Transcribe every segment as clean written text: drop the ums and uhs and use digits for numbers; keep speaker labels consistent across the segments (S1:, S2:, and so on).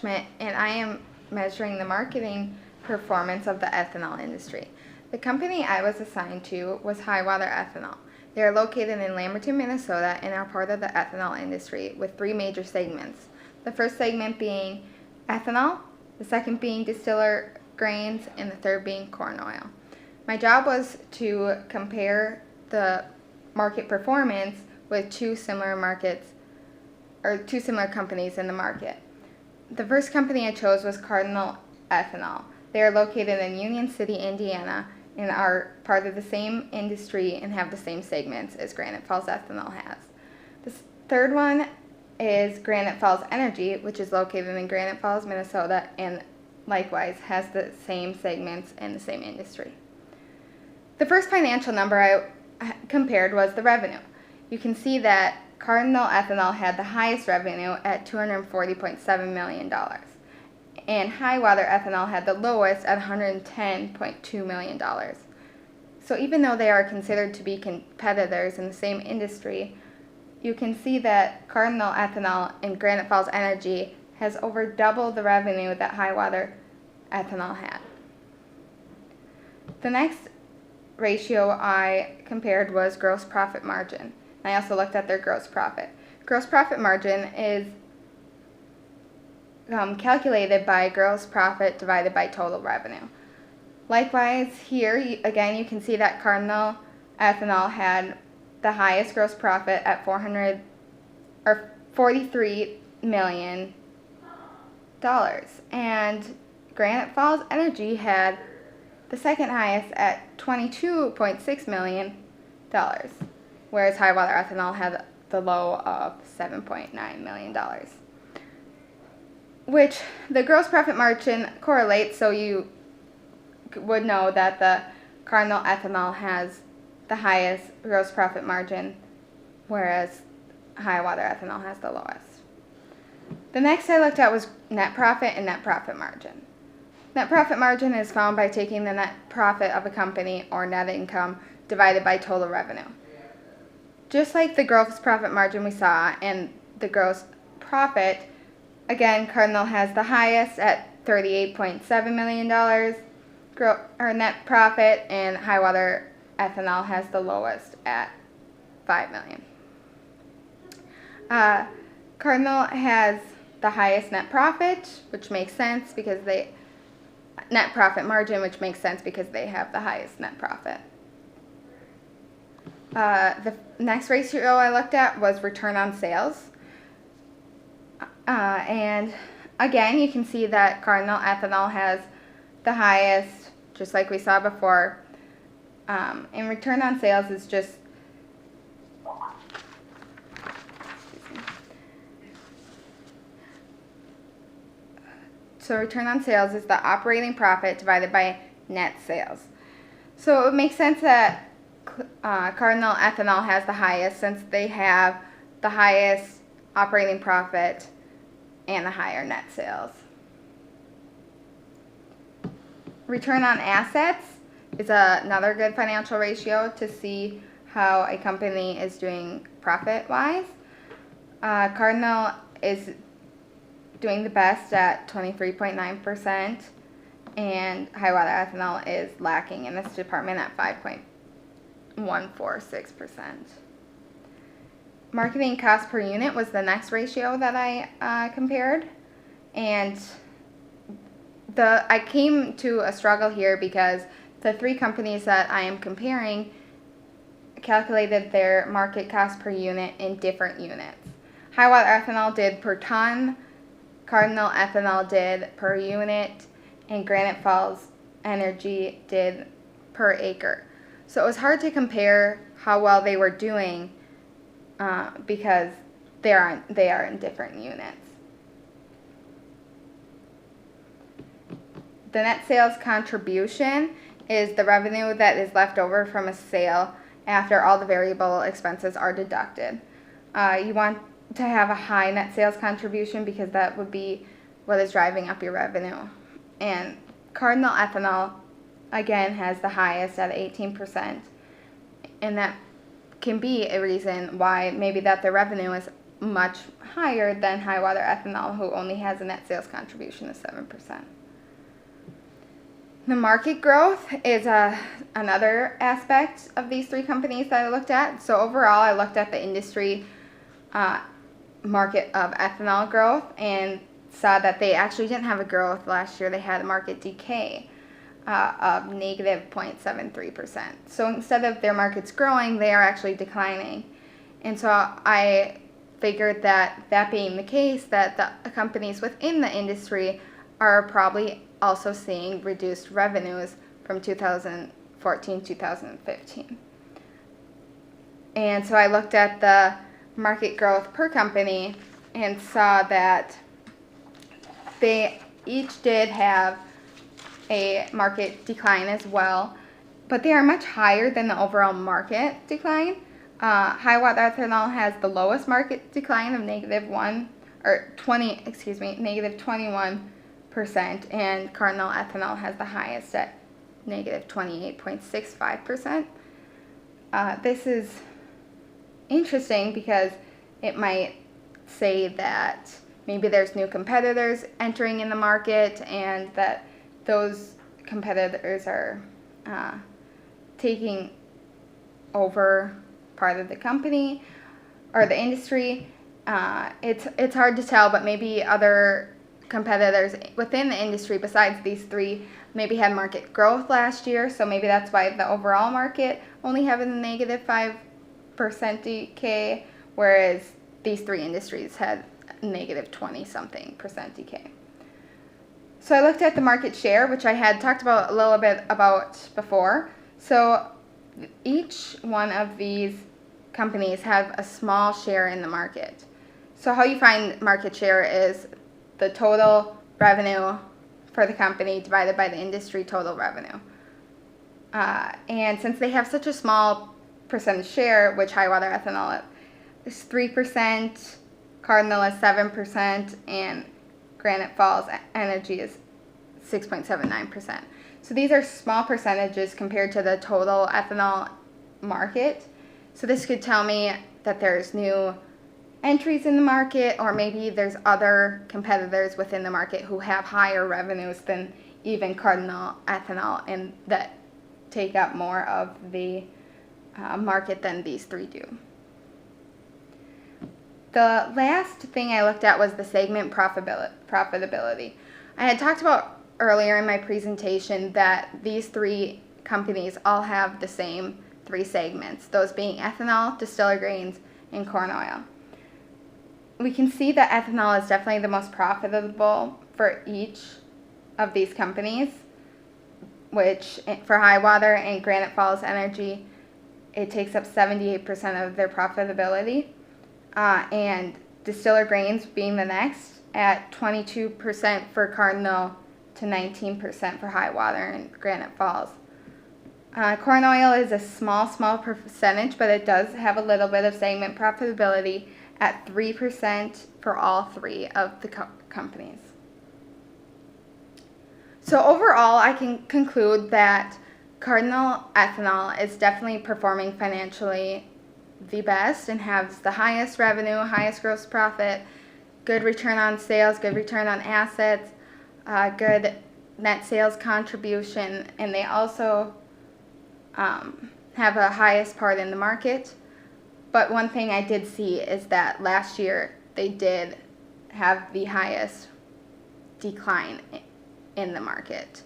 S1: Schmidt, and I am measuring the marketing performance of the ethanol industry. The company I was assigned to was Highwater Ethanol. They are located in Lamberton, Minnesota, and are part of the ethanol industry with three major segments. The first segment being ethanol, the second being distiller grains, and the third being corn oil. My job was to compare the market performance with two similar companies in the market. The first company I chose was Cardinal Ethanol. They are located in Union City, Indiana, and are part of the same industry and have the same segments as Granite Falls Ethanol has. The third one is Granite Falls Energy, which is located in Granite Falls, Minnesota, and likewise has the same segments and the same industry. The first financial number I compared was the revenue. You can see that Cardinal Ethanol had the highest revenue at $240.7 million, and Highwater Ethanol had the lowest at $110.2 million. So even though they are considered to be competitors in the same industry, you can see that Cardinal Ethanol and Granite Falls Energy has over double the revenue that Highwater Ethanol had. The next ratio I compared was gross profit margin. I also looked at their gross profit. Gross profit margin is calculated by gross profit divided by total revenue. Likewise, here again you can see that Cardinal Ethanol had the highest gross profit at $43 million, and Granite Falls Energy had the second highest at $22.6 million, whereas Highwater Ethanol had the low of $7.9 million. Which the gross profit margin correlates, so you would know that the Cardinal Ethanol has the highest gross profit margin, whereas Highwater Ethanol has the lowest. The next I looked at was net profit and net profit margin. Net profit margin is found by taking the net profit of a company, or net income, divided by total revenue. Just like the gross profit margin we saw and the gross profit, again, Cardinal has the highest at $38.7 million net profit, and Highwater Ethanol has the lowest at $5 million. Cardinal has the highest net profit, which makes sense because net profit margin, which makes sense because they have the highest net profit. The next ratio I looked at was return on sales. And again, you can see that Cardinal Ethanol has the highest, just like we saw before. And return on sales is just return on sales is the operating profit divided by net sales. So it makes sense that Cardinal Ethanol has the highest, since they have the highest operating profit and the higher net sales. Return on assets is another good financial ratio to see how a company is doing profit-wise. Cardinal is doing the best at 23.9%, and Highwater Ethanol is lacking in this department at 5.146%. Marketing cost per unit was the next ratio that I compared, and I came to a struggle here because the three companies that I am comparing calculated their market cost per unit in different units. Highwater Ethanol did per ton, Cardinal Ethanol did per unit, and Granite Falls Energy did per acre. So it was hard to compare how well they were doing because they are in different units. The net sales contribution is the revenue that is left over from a sale after all the variable expenses are deducted. You want to have a high net sales contribution because that would be what is driving up your revenue. And Cardinal Ethanol, again, has the highest at 18%, and that can be a reason why maybe that their revenue is much higher than Highwater Ethanol, who only has a net sales contribution of 7%. The market growth is another aspect of these three companies that I looked at. So overall, I looked at the industry market of ethanol growth and saw that they actually didn't have a growth last year. They had a market decay of negative 0.73%. So instead of their markets growing, they are actually declining. And so I figured that being the case, that the companies within the industry are probably also seeing reduced revenues from 2014-2015. And so I looked at the market growth per company and saw that they each did have a market decline as well, but they are much higher than the overall market decline. Highwater Ethanol has the lowest market decline of negative 21%, and Cardinal Ethanol has the highest at negative 28.65%. This is interesting because it might say that maybe there's new competitors entering in the market and that those competitors are taking over part of the company or the industry. It's hard to tell, but maybe other competitors within the industry besides these three maybe had market growth last year, so maybe that's why the overall market only having a negative 5% decay, whereas these three industries had negative 20-something% decay. So I looked at the market share, which I had talked about a little bit about before. So each one of these companies have a small share in the market. So how you find market share is the total revenue for the company divided by the industry total revenue. And since they have such a small percentage share, which Highwater Ethanol is 3%, Cardinal is 7%, and Granite Falls Energy is 6.79%. So these are small percentages compared to the total ethanol market. So this could tell me that there's new entries in the market, or maybe there's other competitors within the market who have higher revenues than even Cardinal Ethanol and that take up more of the market than these three do. The last thing I looked at was the segment profitability. I had talked about earlier in my presentation that these three companies all have the same three segments, those being ethanol, distiller grains, and corn oil. We can see that ethanol is definitely the most profitable for each of these companies, which for Highwater and Granite Falls Energy, it takes up 78% of their profitability. And distiller grains being the next at 22% for Cardinal to 19% for Highwater and Granite Falls. Corn oil is a small percentage, but it does have a little bit of segment profitability at 3% for all three of the companies. So overall, I can conclude that Cardinal Ethanol is definitely performing financially the best and has the highest revenue, highest gross profit, good return on sales, good return on assets, good net sales contribution, and they also have a highest part in the market. But one thing I did see is that last year they did have the highest decline in the market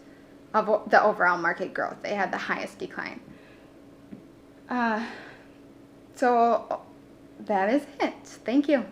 S1: of the overall market growth. They had the highest decline. So that is it. Thank you.